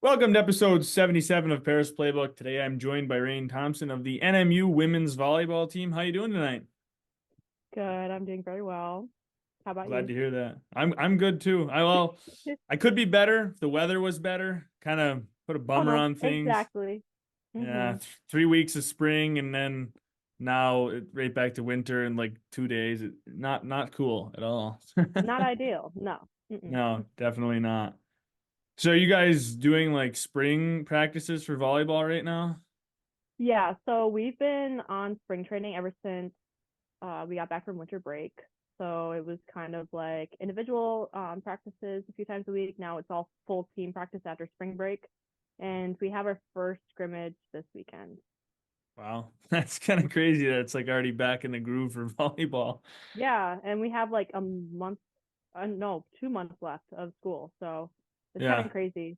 Welcome to episode 77 of Paris Playbook. Today I'm joined by Rayne Thompson of the NMU women's volleyball team. How you doing tonight? Good. I'm doing very well. How about Glad you? to hear that. I'm good too. I could be better if the weather was better. Kind of put a Oh bummer no, on things. exactly. Yeah, Mm-hmm. 3 weeks of spring and then right back to winter in like 2 days. Not cool at all. Not ideal. No. Mm-mm. No, definitely not. So are you guys doing like spring practices for volleyball right now? Yeah, so we've been on spring training ever since we got back from winter break. So it was kind of like individual practices a few times a week. Now it's all full team practice after spring break. And we have our first scrimmage this weekend. Wow, that's kind of crazy that it's like already back in the groove for volleyball. Yeah, and we have like a month, no, 2 months left of school. So it's kind of Yeah, crazy.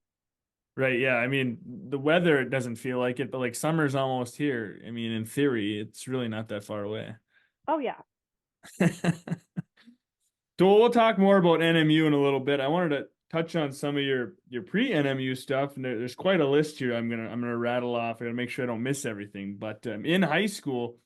right. Yeah, I mean, the weather it doesn't feel like it, but like summer's almost here. I mean, in theory, it's really not that far away. Oh yeah. So we'll talk more about NMU in a little bit. I wanted to touch on some of your pre-NMU stuff, and there's quite a list here. I'm gonna rattle off. I gotta make sure I don't miss everything. But in high school,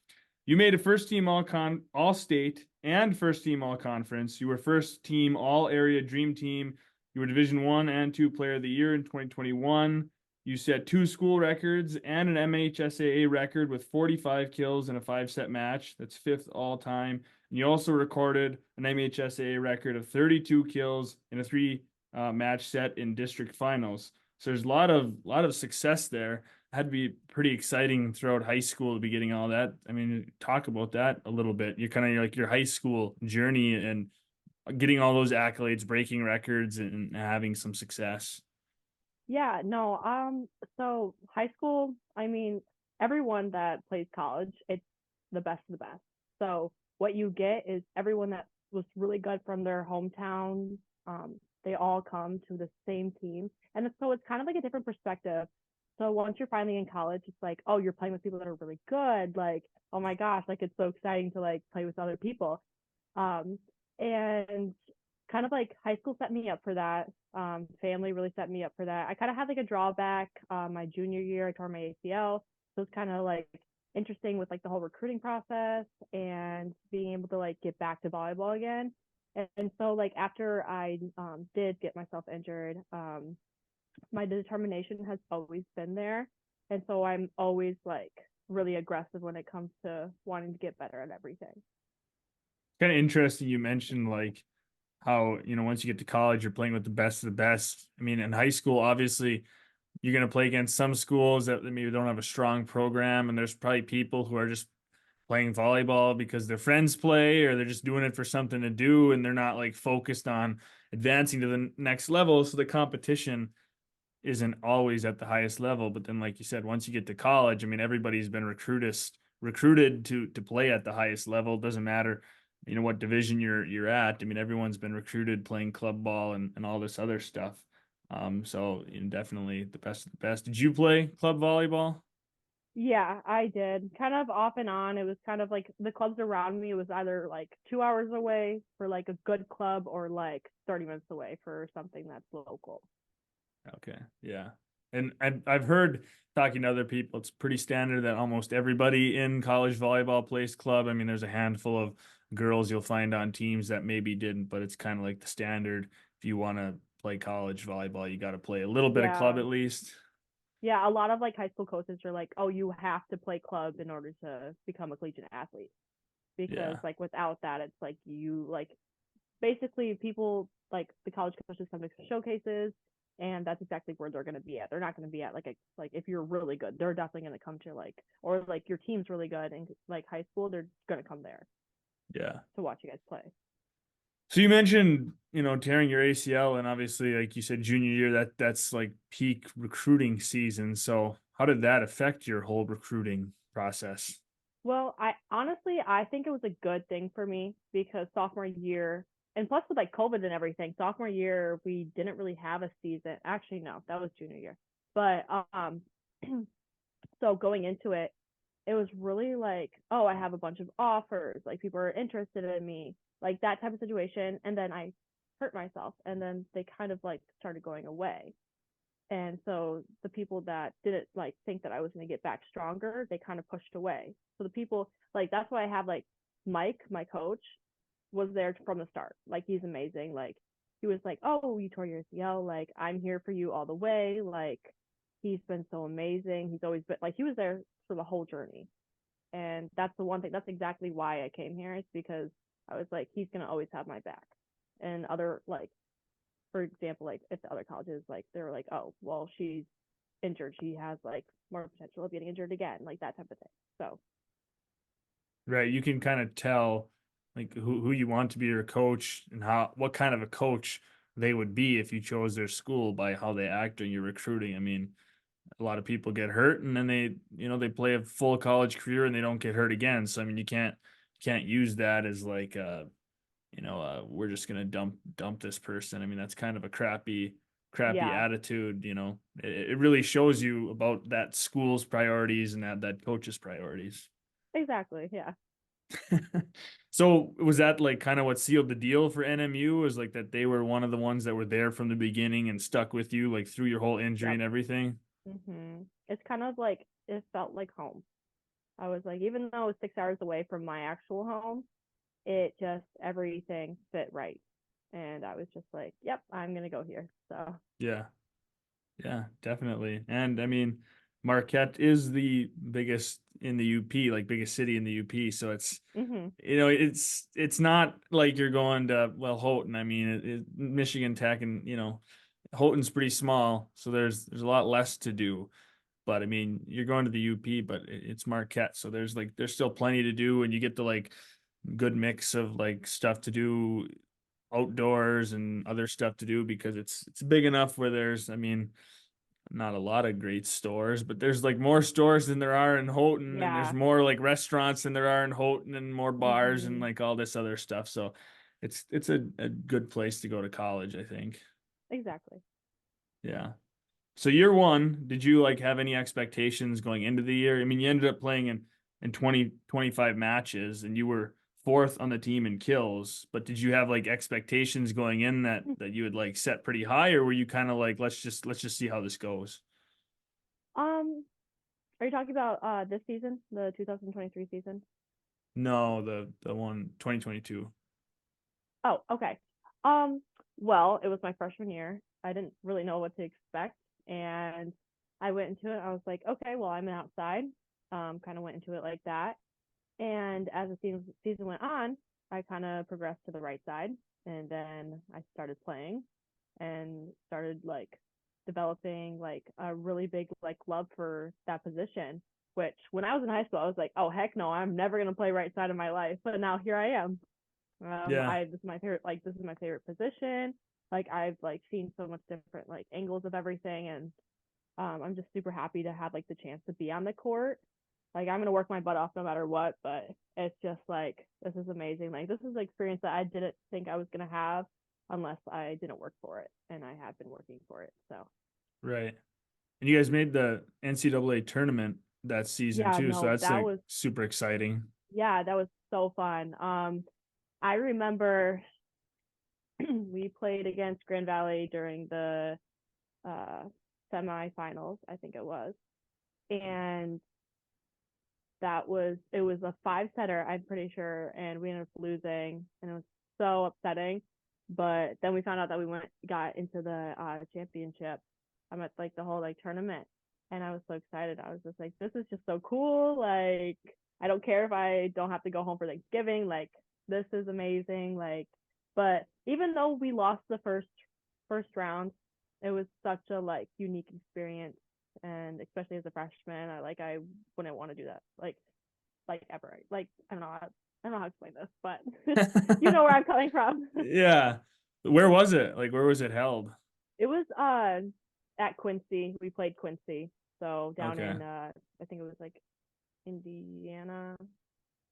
you made a first team all state and first team all conference. You were first team all area dream team. You were Division One and Two Player of the Year in 2021. You set two school records and an MHSAA record with 45 kills in a five-set match. That's fifth all time. And you also recorded an MHSAA record of 32 kills in a three match set in district finals. So there's a lot of success there. Had to be pretty exciting throughout high school to be getting all that. I mean, talk about that a little bit. You're kind of like your high school journey and getting all those accolades, breaking records, and having some success. Yeah, no, so high school, I mean, everyone that plays college, it's the best of the best. So what you get is everyone that was really good from their hometown, they all come to the same team. And so it's kind of like a different perspective. So once you're finally in college, it's like, oh, you're playing with people that are really good. Like, oh my gosh, like it's so exciting to like play with other people. Um, and kind of like high school set me up for that. Family really set me up for that. I kind of had like a drawback. My junior year, I tore my ACL, so it's kind of like interesting with like the whole recruiting process and being able to like get back to volleyball again. And so like after I did get myself injured, my determination has always been there, and so I'm always like really aggressive when it comes to wanting to get better at everything. Kind of interesting you mentioned like how, once you get to college, you're playing with the best of the best. I mean, in high school, obviously, you're going to play against some schools that maybe don't have a strong program, and there's probably people who are just playing volleyball because their friends play or they're just doing it for something to do and they're not like focused on advancing to the next level. So the competition isn't always at the highest level. But then, like you said, once you get to college, I mean, everybody's been recruited to play at the highest level. It doesn't matter, what division you're at. I mean, everyone's been recruited playing club ball and all this other stuff. So definitely the best of the best. Did you play club volleyball? Yeah, I did. Kind of off and on. It was kind of like the clubs around me was either like 2 hours away for like a good club or like 30 minutes away for something that's local. Okay, yeah. And I've heard talking to other people, it's pretty standard that almost everybody in college volleyball plays club. I mean, there's a handful of girls you'll find on teams that maybe didn't, but it's kind of like the standard. If you want to play college volleyball, you got to play a little bit of club Yeah. at least. Yeah, a lot of like high school coaches are like, "Oh, you have to play club in order to become a collegiate athlete." Because Yeah. like without that, it's like you like basically people like the college coaches come to showcases, and that's exactly where they're going to be at. They're not going to be at like a like if you're really good, they're definitely going to come to like or like your team's really good in like high school, they're going to come there Yeah. to watch you guys play. So you mentioned, tearing your ACL and obviously like you said junior year that's like peak recruiting season. So how did that affect your whole recruiting process? Well, I think it was a good thing for me because sophomore year and plus with like COVID and everything, sophomore year we didn't really have a season. Actually, no, that was junior year. But so going into it, it was really like, oh, I have a bunch of offers, like people are interested in me, like that type of situation. And then I hurt myself, and then they kind of like started going away. And so the people that didn't like think that I was going to get back stronger, they kind of pushed away. So the people like that's why I have like Mike, my coach, was there from the start. Like he's amazing. Like he was like, "Oh, you tore your ACL. Like I'm here for you all the way." Like he's been so amazing. He's always been like he was there for the whole journey. And that's the one thing. That's exactly why I came here. It's because I was like, he's gonna always have my back. And other like, for example, like if the other colleges like they're like, oh, well, she's injured. She has like more potential of getting injured again, like that type of thing. So Right. You can kind of tell like who you want to be your coach and how what kind of a coach they would be if you chose their school by how they act in your recruiting. I mean, a lot of people get hurt and then they play a full college career and they don't get hurt again. So I mean, you can't use that as like we're just gonna dump this person. I mean, that's kind of a crappy yeah, attitude. It really shows you about that school's priorities and that coach's priorities. exactly. Yeah. So was that like kind of what sealed the deal for NMU? Was like that they were one of the ones that were there from the beginning and stuck with you like through your whole injury Yep. and everything? It's kind of like it felt like home. I was like, even though it was 6 hours away from my actual home, it just everything fit right. And I was just like, yep, I'm gonna go here. So Yeah. Yeah, definitely. And I mean, Marquette is the biggest in the UP, like biggest city in the UP. So hmm it's not like you're going to, well, Houghton. I mean, Michigan Tech and, Houghton's pretty small. So there's a lot less to do. But I mean, you're going to the UP, but it's Marquette. So there's still plenty to do. And you get the like good mix of like stuff to do outdoors and other stuff to do because it's big enough where I mean, not a lot of great stores, but there's like more stores than there are in Houghton, and there's yeah. more like restaurants than there are in Houghton, and more bars and hmm like all this other stuff. So it's a good place to go to college, I think. Exactly. Yeah. So year one, did you like have any expectations going into the year? I mean, you ended up playing in 20 25 matches and you were fourth on the team in kills, but did you have like expectations going in that you would like set pretty high, or were you kind of like let's just see how this goes? Um, are you talking about this season, the 2023 season? No, the one 2022. Oh, okay. Um, well, it was my freshman year. I didn't really know what to expect, and I went into it. I was like, okay, well, I'm an outside. Kind of went into it like that. And as the season went on, I kind of progressed to the right side, and then I started playing and started like developing like a really big like love for that position. Which when I was in high school, I was like, oh heck no, I'm never gonna play right side of my life. But now here I am. Yeah. I This is my favorite. Like this is my favorite position. Like I've like seen so much different like angles of everything, and I'm just super happy to have like the chance to be on the court. Like I'm gonna work my butt off no matter what, but it's just like this is amazing. Like this is an experience that I didn't think I was gonna have unless I didn't work for it, and I have been working for it. So Right. And you guys made the NCAA tournament that season yeah, too, so no, that's that like was super exciting. yeah, that was so fun. I remember we played against Grand Valley during the uh semifinals, I think it was, and it was a five setter, I'm pretty sure, and we ended up losing, and it was so upsetting. But then we found out that we got into the championship. I'm at like the whole like tournament, and I was so excited. I was just like, this is just so cool. Like I don't care if I don't have to go home for Thanksgiving. Like this is amazing. Like, but even though we lost the first round, it was such a like unique experience, and especially as a freshman, I wouldn't want to do that like ever. Like I don't know how to explain this, but you know where I'm coming from. Yeah. Where was it? Like where was it held? It was at Quincy. We played Quincy, so down Okay. in I think it was like Indiana,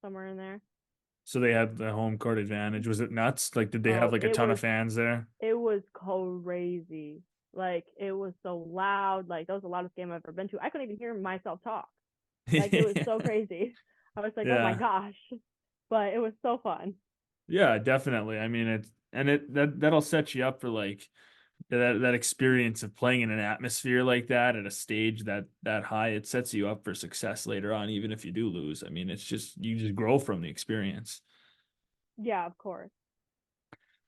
somewhere in there. So they had the home court advantage. Was it nuts? Like did they have Oh, like a ton of fans there? it was crazy. Like it was so loud. Like that was the loudest game I've ever been to. I couldn't even hear myself talk. Like it was so crazy. I was like, oh my Yeah. gosh, but it was so fun. Yeah, definitely. I mean, that'll set you up for like that experience of playing in an atmosphere like that at a stage that high, it sets you up for success later on, even if you do lose. I mean, it's just you just grow from the experience. Yeah, of course.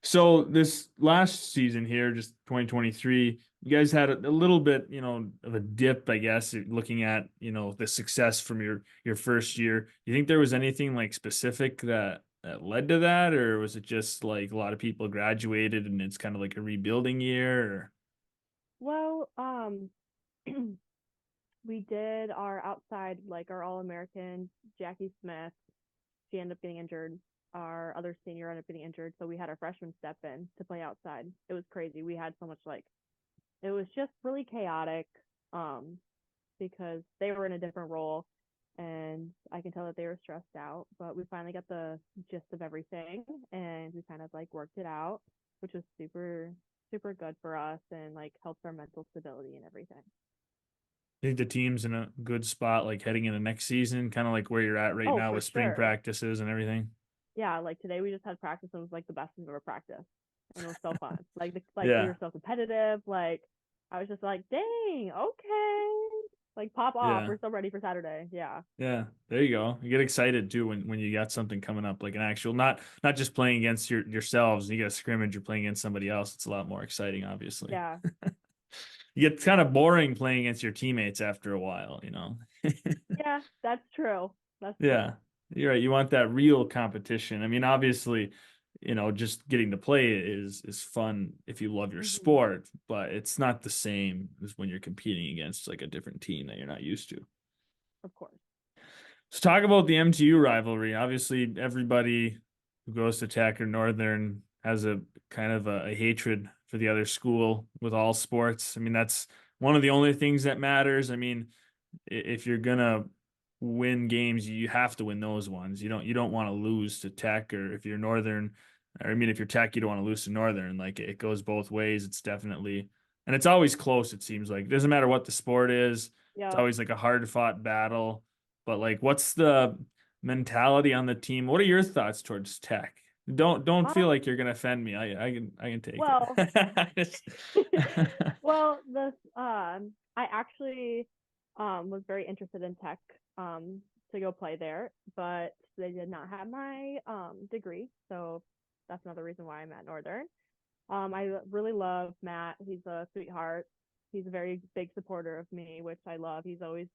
So this last season here, just 2023, you guys had a little bit, of a dip, I guess, looking at, the success from your first year. You think there was anything like specific that led to that, or was it just like a lot of people graduated and it's kind of like a rebuilding year? Or Well, we did our outside, like our All-American, Jackie Smith. She ended up getting injured. Our other senior ended up getting injured, so we had our freshman step in to play outside. It was crazy. We had so much like it was just really chaotic, um, because they were in a different role, and I can tell that they were stressed out. But we finally got the gist of everything, and we kind of like worked it out, which was super good for us and like helped our mental stability and everything. you think the team's in a good spot, like heading into next season, kind of like where you're at right Oh, now for with spring sure. practices and everything? Yeah, like today we just had practice and it was like the best we've ever practiced. And it was so fun. Like we Yeah, were so competitive. Like I was just like, dang, okay. Like pop off. yeah. We're so ready for Saturday. Yeah. Yeah, there you go. You get excited too when you got something coming up, like an actual, not just playing against yourselves. You get a scrimmage, you're playing against somebody else. It's a lot more exciting, obviously. Yeah. You get kind of boring playing against your teammates after a while. Yeah, that's true. That's Yeah, true. you're right. You want that real competition. I mean, obviously, just getting to play is fun if you love your Hmm. sport, but it's not the same as when you're competing against like a different team that you're not used to. Of course. Let's talk about the MTU rivalry. Obviously, everybody who goes to Tech or Northern has a kind of a hatred for the other school with all sports. I mean, that's one of the only things that matters. I mean, if you're gonna win games, you have to win those ones. You don't want to lose to Tech, or if you're Northern, or I mean, if you're Tech, you don't want to lose to Northern. Like it goes both ways. It's definitely, and it's always close. It seems like it doesn't matter what the sport is. It's Yep. always like a hard fought battle. But like, what's the mentality on the team? What are your thoughts towards Tech? Don't feel Um, like you're gonna offend me. I can take it. well, I just- well, this I actually was very interested in tech to go play there, but they did not have my degree, so that's another reason why I'm at Northern. I really love Matt. He's a sweetheart. He's a very big supporter of me, which I love. He's always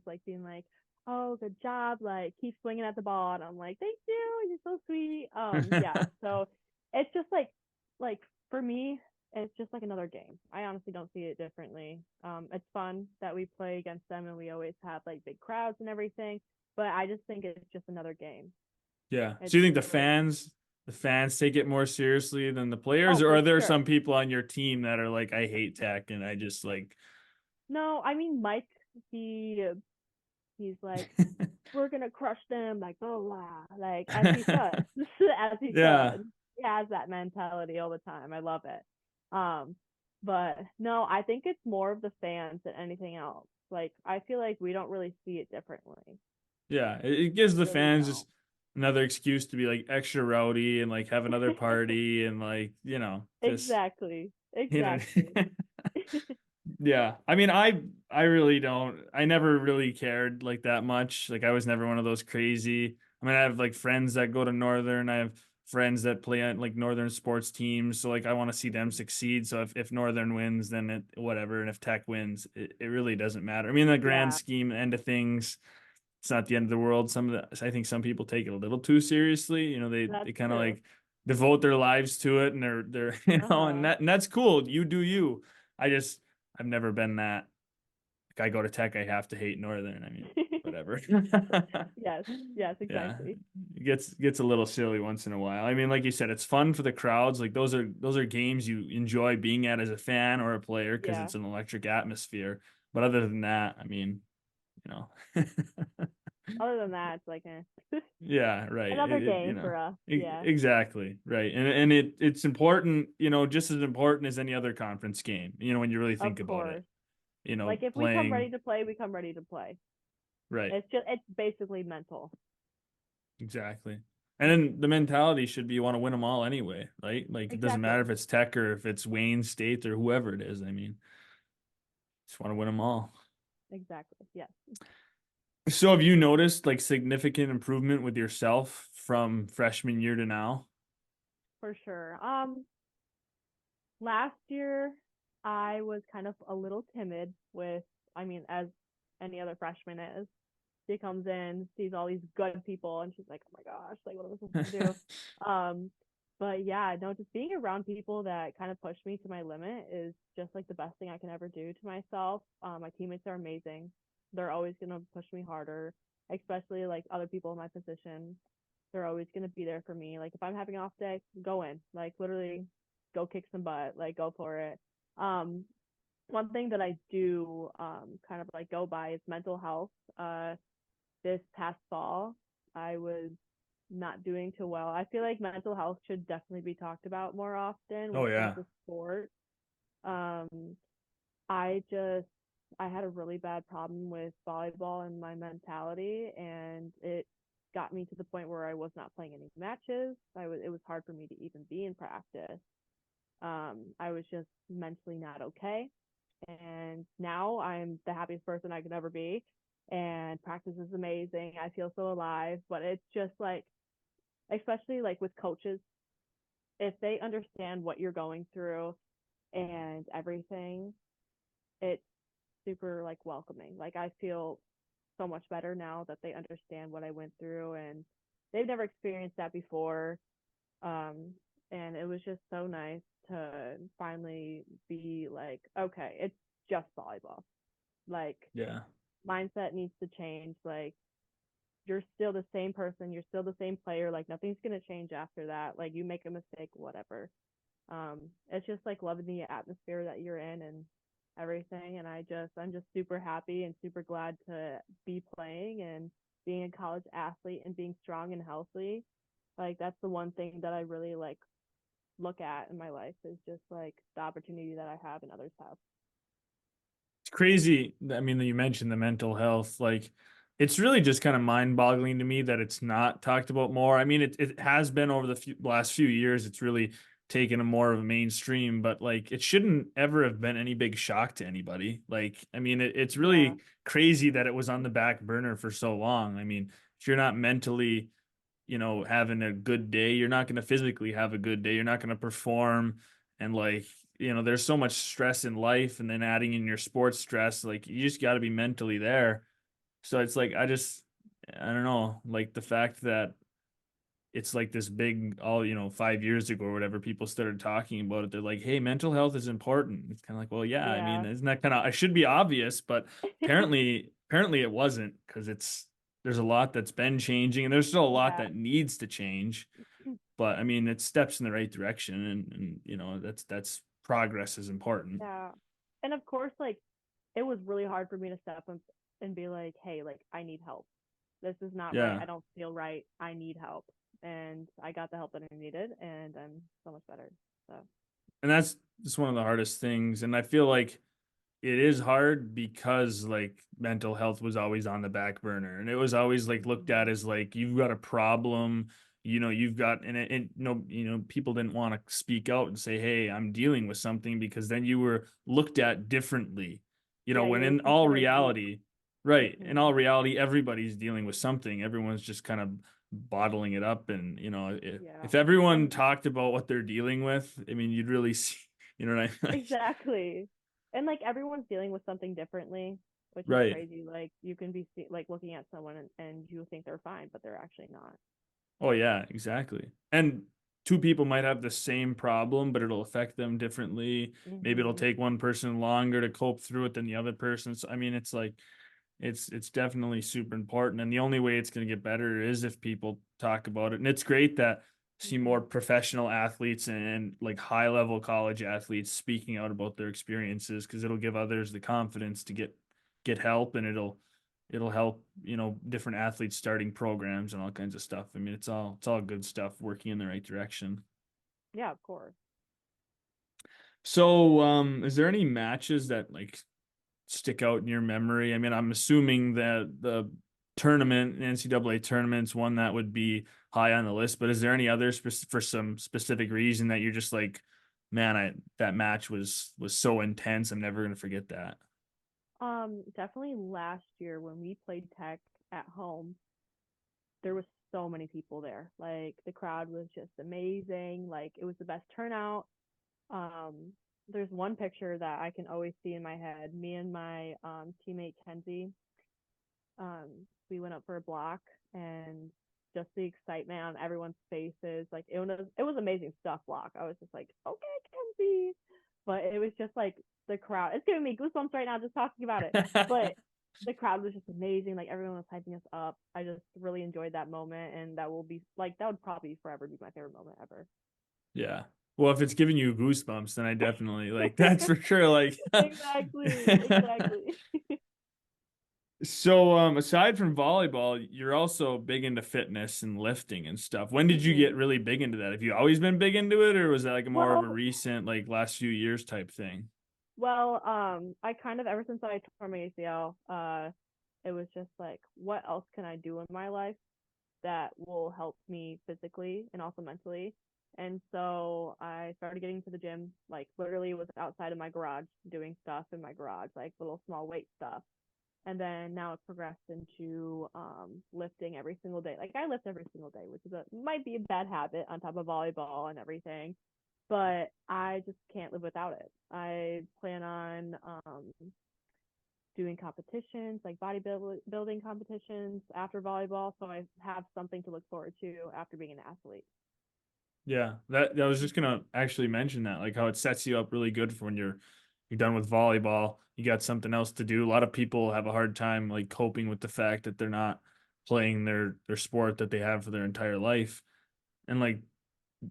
like being like, "Oh, good job! Like keep swinging at the ball," and I'm like, "Thank you. You're so sweet." Yeah. So it's just like for me, it's just like another game. I honestly don't see it differently. It's fun that we play against them, and we always have like big crowds and everything. But I just think it's just another game. Yeah. It's So you think the really fans take it more seriously than the players, oh or for are there sure. some people on your team that are like, I hate Tech and I just like No, I mean Mike. He's like, we're gonna crush them, like blah blah, like as he should, as he Yeah. should. He has that mentality all the time. I love it. Um, but no, I think it's more of the fans than anything else. Like I feel like we don't really see it differently. Yeah. It gives We the really fans don't. just another excuse to be like extra rowdy and like have another party and like, just Exactly. you know Exactly. Yeah. I mean, I really don't. I never really cared like that much. Like I was never one of those crazy. I mean, I have like friends that go to Northern. I have friends that play on like Northern sports teams. So like I want to see them succeed. So if Northern wins, then whatever. And if Tech wins, it really doesn't matter. I mean, the grand Yeah, scheme end of things, it's not the end of the world. I think some people take it a little too seriously. They that's kind of true. like devote their lives to it, and they're Uh-huh. and that's cool. You do you. I just I've never been that. Like I go to Tech, I have to hate Northern. I mean, whatever. Yes. Yes, Yeah, exactly. it gets a little silly once in a while. I mean, like you said, it's fun for the crowds. Like those are games you enjoy being at as a fan or a player because Yeah. it's an electric atmosphere. But other than that, I mean, you know. Other than that, it's like Yeah, right. another game for us. Yeah. Exactly right, and it's important, just as important as any other conference game. When you really Of think about it, course. Like if we come playing ready to play, we come ready to play. right, It's basically mental. exactly. And then the mentality should be you want to win them all anyway, right? Like it doesn't matter Exactly. if it's Tech or if it's Wayne State or whoever it is. I mean, just want to win them all. Exactly. Yes, So have you noticed like significant improvement with yourself from freshman year to now? for sure. Last year I was kind of a little timid with, I mean, as any other freshman is. She comes in, sees all these good people, and she's like, "Oh my gosh, like what am I supposed to do?" Um, but yeah, no, just being around people that kind of push me to my limit is just like the best thing I can ever do to myself. My teammates are amazing. They're always gonna push me harder, especially like other people in my position. They're always gonna be there for me. Like if I'm having an off day, go in. Like literally go kick some butt, like go for it. Um, one thing that I do kind of like go by is mental health. This past fall, I was not doing too well. I feel like mental health should definitely be talked about more often when Oh it comes yeah. to sport. Um, I just I had a really bad problem with volleyball and my mentality, and it got me to the point where I was not playing any matches. It was hard for me to even be in practice. I was just mentally not okay. And now I'm the happiest person I could ever be. And practice is amazing. I feel so alive. But it's just like, especially like with coaches, if they understand what you're going through and everything, it's super like welcoming. Like I feel so much better now that they understand what I went through and they've never experienced that before. Um, and it was just so nice to finally be like, okay, it's just volleyball. Like Yeah. mindset needs to change. Like you're still the same person, you're still the same player. Like nothing's gonna change after that. Like you make a mistake, whatever. It's just like loving the atmosphere that you're in and everything. And I'm just super happy and super glad to be playing and being a college athlete and being strong and healthy. Like that's the one thing that I really like look at in my life is just like the opportunity that I have and others have. It's crazy. I mean, you mentioned the mental health. Like, it's really just kind of mind-boggling to me that it's not talked about more. I mean, it has been over the last few years. It's really taken a more of a mainstream, but like, it shouldn't ever have been any big shock to anybody. Like, I mean, it's Yeah. really crazy that it was on the back burner for so long. I mean, if you're not mentally, having a good day, you're not going to physically have a good day. You're not going to perform. And like, there's so much stress in life, and then adding in your sports stress, like you just got to be mentally there. So it's like, I don't know, like the fact that it's like this big, all, 5 years ago or whatever, people started talking about it. They're like, hey, mental health is important. It's kind of like, well, yeah, I mean, Yeah. isn't that kind of, I should be obvious, but apparently it wasn't, because there's a lot that's been changing and there's still a lot Yeah. that needs to change. But I mean, it's steps in the right direction, and that's progress is important. Yeah. And of course, like it was really hard for me to step up and be like, hey, like I need help. This is not right. Yeah. I don't feel right. I need help. And I got the help that I needed and I'm so much better. So And that's just one of the hardest things. And I feel like it is hard because like mental health was always on the back burner, and it was always like looked at mhm. as like you've got a problem, you've got, and no, people didn't want to speak out and say, hey, I'm dealing with something, because then you were looked at differently, Yeah, when you were in all considered weak. reality, right, in Hmm. all reality, everybody's dealing with something. Everyone's just kind of bottling it up. And Yeah. if everyone And talked about what they're dealing with, I mean, you'd really see, what I mean? exactly. And like everyone's dealing with something differently, which is Right. crazy. Like you can be like looking at someone and you think they're fine, but they're actually not. Oh yeah, exactly. And two people might have the same problem, but it'll affect them differently. Maybe it'll Hmm. take one person longer to cope through it than the other person. So I mean, it's like it's definitely super important. And the only way it's going to get better is if people talk about it. And it's great that see more Hmm. professional athletes and like high level college athletes speaking out about their experiences, because it'll give others the confidence to get help, and it'll help, different athletes starting programs and all kinds of stuff. I mean, it's all good stuff working in the right direction. Yeah, of course. So, is there any matches that like stick out in your memory? I mean, I'm assuming that the NCAA tournaments, one that would be high on the list. But is there any others for some specific reason that you're just like, man, that match was so intense. I'm never gonna forget that. Definitely last year when we played tech at home, there was so many people there. Like the crowd was just amazing. Like it was the best turnout. Um, there's one picture that I can always see in my head. Me and my teammate Kenzie, we went up for a block, and just the excitement on everyone's faces, like it was amazing stuff. Block. I was just like, okay, Kenzie, but it was just like the crowd. It's giving me goosebumps right now just talking about it. But the crowd was just amazing. Like everyone was hyping us up. I just really enjoyed that moment, and that would probably forever be my favorite moment ever. Yeah. Well, if it's giving you goosebumps, then I definitely like that's for sure. Like, Exactly. so aside from volleyball, you're also big into fitness and lifting and stuff. When did you get Hmm. really big into that? Have you always been big into it, or was that like more of a Well, recent, like last few years type thing? I kind of ever since I tore my ACL, it was just like, what else can I do in my life that will help me physically and also mentally? And so I started getting to the gym, like literally was outside of my garage doing stuff in my garage, like little small weight stuff. And then now it's progressed into lifting every single day. Like I lift every single day, which might be a bad habit on top of volleyball and everything, but I just can't live without it. I plan on doing competitions, like bodybuilding competitions after volleyball, so I have something to look forward to after being an athlete. Yeah, that I was just gonna actually mention that, like how it sets you up really good for when you're done with volleyball. You got something else to do. A lot of people have a hard time like coping with the fact that they're not playing their sport that they have for their entire life. And like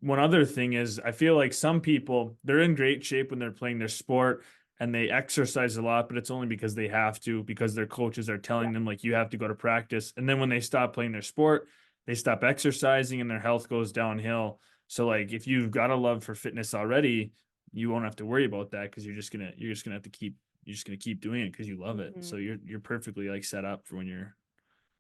one other thing is I feel like some people they're in great shape when they're playing their sport and they exercise a lot, but it's only because they have to, because their coaches are Yeah. telling them like you have to go to practice. And then when they stop playing their sport, they stop exercising and their health goes downhill. So like if you've got a love for fitness already, you won't have to worry about that because you're just gonna have to keep you're just gonna keep doing it because you love it. So Hmm. you're perfectly like set up for when you're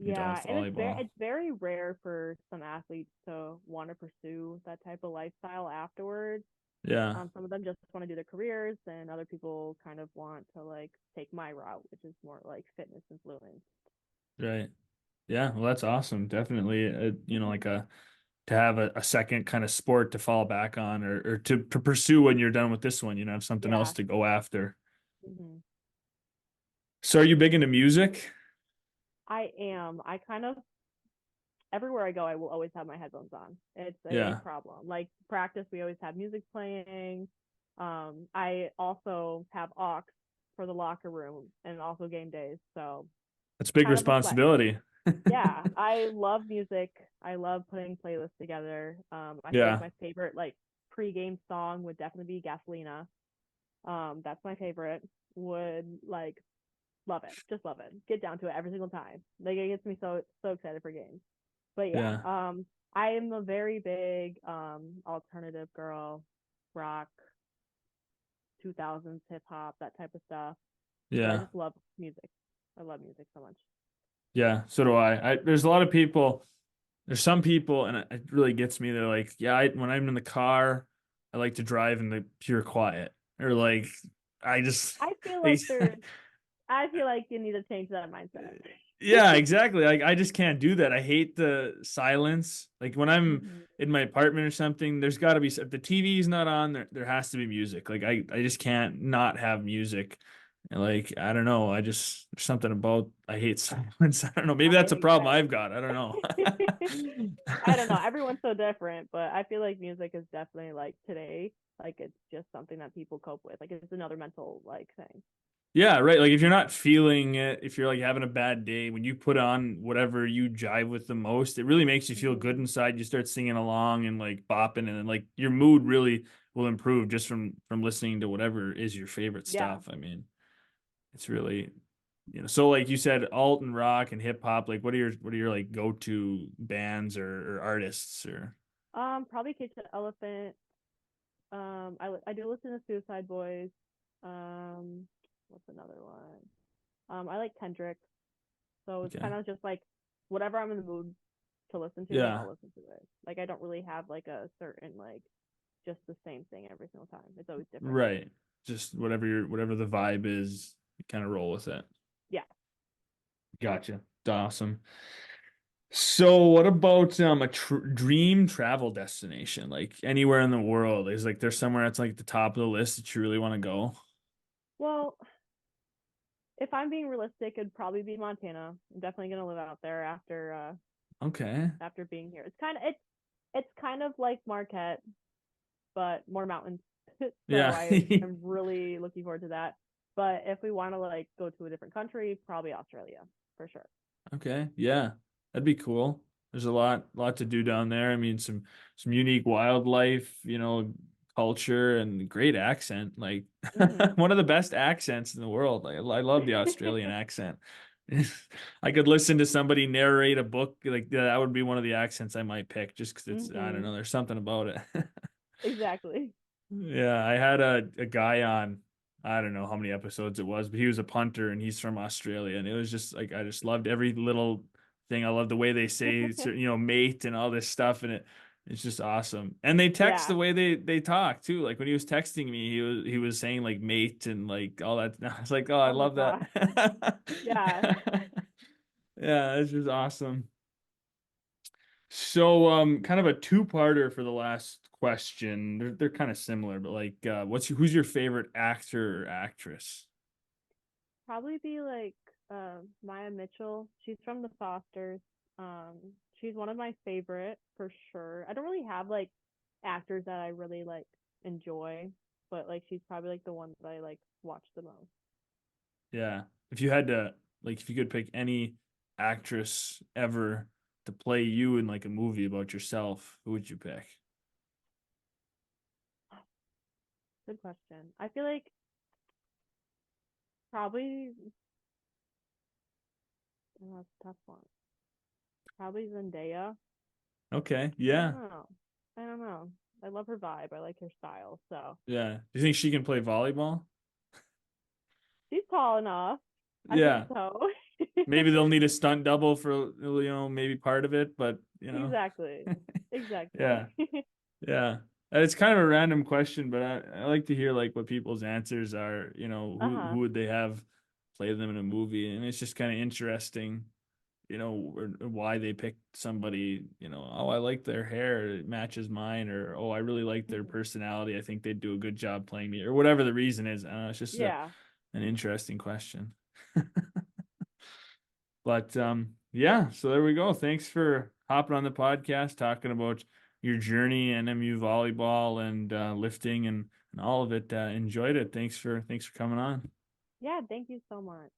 done Yeah, with and volleyball. it's very rare for some athletes to want to pursue that type of lifestyle afterwards. Yeah, Some of them just want to do their careers, and other people kind of want to like take my route, which is more like fitness influence. right. Yeah, well, that's awesome. Definitely, Hmm. like to have a second kind of sport to fall back on, or to pursue when you're done with this one, have something else Yeah. to go after. Hmm. So, are you big into music? I am. I kind of everywhere I go, I will always have my headphones on. It's a Yeah, problem. Like practice, we always have music playing. I also have aux for the locker room and also game days. So that's a big kind of a flex. responsibility. Yeah, I love music. I love putting playlists together. I feel like Yeah, my favorite like pre-game song would definitely be Gasolina. That's my favorite. Would like love it. Just love it. Get down to it every single time. Like it gets me so excited for games. But yeah, yeah, I am a very big alternative girl, rock, 2000s hip hop, that type of stuff. So I yeah, just love music. I love music so much. yeah. So do I. There's a lot of people. There's some people, and it really gets me. They're like, yeah, when I'm in the car, I like to drive in the pure quiet, or like, I just I feel they. like there's I feel like you need to change that mindset. Yeah, exactly. Like I just can't do that. I hate the silence. Like when I'm Hmm. in my apartment or something, there's got to be if the TV's not on, there has to be music. Like I just can't not have music. And like I don't know, I just there's something about I hate silence. I don't know. Maybe I that's a hate problem I've silence. got. I don't know. I don't know. Everyone's so different, but I feel like music is definitely like today, like it's just something that people cope with. Like it's another mental like thing. Yeah, right. Like if you're not feeling it, if you're like having a bad day, when you put on whatever you jive with the most, it really makes you feel good Hmm. inside. You start singing along and like bopping, and then like your mood really will improve just from listening to whatever is your favorite Yeah. stuff. I mean, it's really, so like you said, alt and rock and hip hop, like what are your like go-to bands or artists or Probably Cage the Elephant. I do listen to Suicide Boys. Um, what's another one? I like Kendrick. So it's kind okay. of just like whatever I'm in the mood to listen to, then Yeah. I'll listen to it. Like I don't really have like a certain like just the same thing every single time. It's always different. Right. Just whatever the vibe is, you kind of roll with it. Yeah. Gotcha. Awesome. So what about a dream travel destination? Like anywhere in the world? Is like there's somewhere that's like the top of the list that you really want to go? Well, if I'm being realistic, it'd probably be Montana. I'm definitely gonna live out there Okay. after being here. It's kind of like Marquette, but more mountains. So Yeah. I'm really looking forward to that. But if we want to like go to a different country, probably Australia for sure. Okay. Yeah. That'd be cool. There's a lot to do down there. I mean, some unique wildlife, culture and great accent. Like Mhm. one of the best accents in the world. I love the Australian accent. I could listen to somebody narrate a book like that would be one of the accents I might pick just because I don't Mhm. know, there's something about it. Exactly. Yeah, I had a guy on, I don't know how many episodes it was, but he was a punter and he's from Australia. And it was just like, I just loved every little thing. I love the way they say, mate and all this stuff. And it's just awesome. And they text the Yeah. way they talk too. Like when he was texting me, he was saying like mate and like all that. I was like, oh, I Oh my love that. gosh. Yeah. Yeah, it's just awesome. So, kind of a two-parter for the last question. They're kind of similar, but like, who's your favorite actor or actress? Probably be like Maya Mitchell. She's from the Fosters. Um, she's one of my favorite for sure. I don't really have like actors that I really like enjoy, but like she's probably like the one that I like watch the most. Yeah, if you had to, like, if you could pick any actress ever to play you in like a movie about yourself, who would you pick? Good question. I feel like probably that's a tough one. Probably Zendaya. Okay, I don't yeah, know. I don't know. I love her vibe. I like her style. So yeah. Do you think she can play volleyball? she's tall enough. I think Yeah, so. maybe they'll need a stunt double for maybe part of it, but Exactly. Exactly. yeah. Yeah. It's kind of a random question, but I like to hear like what people's answers are, who Uh-huh. would they have play them in a movie? And it's just kind of interesting, or why they picked somebody, oh, I like their hair, it matches mine, or oh, I really like their Mhm. personality. I think they'd do a good job playing me, or whatever the reason is. I don't know, it's just Yeah. an interesting question. But yeah, so there we go. Thanks for hopping on the podcast, talking about your journey in MU volleyball and lifting and all of it. Enjoyed it. Thanks for coming on. Yeah, thank you so much.